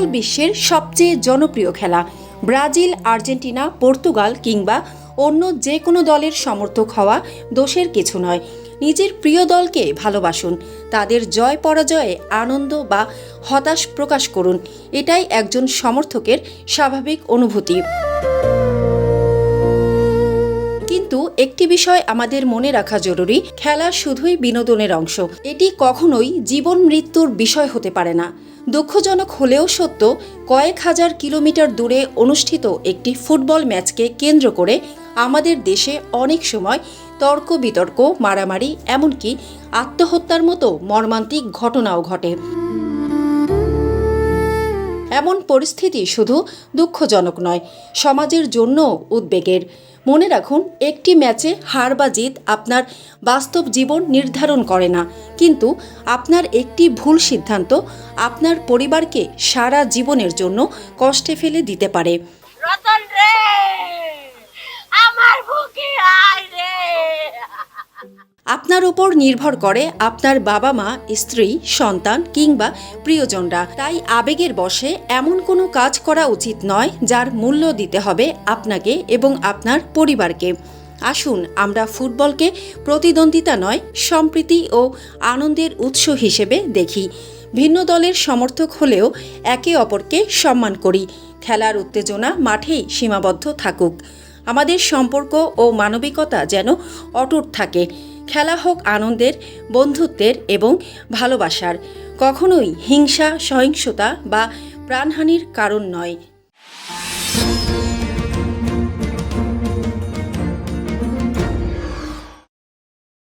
Football বিশ্বের সবচেয়ে জনপ্রিয় খেলা। ব্রাজিল, আর্জেন্টিনা, পর্তুগাল কিংবা অন্য যে কোনো দলের সমর্থক হওয়া দোষের কিছু নয়। নিজের প্রিয় দলকে ভালোবাসুন, তাদের জয় পরাজয়ে আনন্দ বা হতাশ প্রকাশ করুন। এটাই একজন সমর্থকের স্বাভাবিক অনুভূতি। কিন্তু একটি বিষয় আমাদের মনে রাখা জরুরি, খেলা শুধুই বিনোদনের অংশ। এটি কখনোই জীবন মৃত্যুর বিষয় হতে পারে না। দুঃখজনক হলেও সত্য, কয়েক হাজার কিলোমিটার দূরে অনুষ্ঠিত একটি ফুটবল ম্যাচকে কেন্দ্র করে আমাদের দেশে অনেক সময় তর্ক বিতর্ক, মারামারি, এমনকি আত্মহত্যার মতো মর্মান্তিক ঘটনাও ঘটে। এমন পরিস্থিতি শুধু দুঃখজনক নয়, সমাজের জন্য উদ্বেগের। মনে রাখুন, একটি ম্যাচে হার বা জিত আপনার বাস্তব জীবন নির্ধারণ করে না, কিন্তু আপনার একটি ভুল সিদ্ধান্ত আপনার পরিবারকে সারা জীবনের জন্য কষ্টে ফেলে দিতে পারে। রতন রে, আমার বুকে আয় রে। আপনার উপর নির্ভর করে আপনার বাবা মা, স্ত্রী, সন্তান কিংবা প্রিয়জনরা। তাই আবেগের বশে এমন কোনো কাজ করা উচিত নয় যার মূল্য দিতে হবে আপনাকে এবং আপনার পরিবারকে। আসুন আমরা ফুটবলকে প্রতিদ্বন্দ্বিতা নয়, সম্প্রীতি ও আনন্দের উৎস হিসেবে দেখি। ভিন্ন দলের সমর্থক হলেও একে অপরকে সম্মান করি। খেলার উত্তেজনা মাঠেই সীমাবদ্ধ থাকুক। আমাদের সম্পর্ক ও মানবিকতা যেন অটুট থাকে। খেলা হোক আনন্দের, বন্ধুত্বের এবং ভালোবাসার, কখনোই হিংসা, সহিংসতা বা প্রাণহানির কারণ নয়।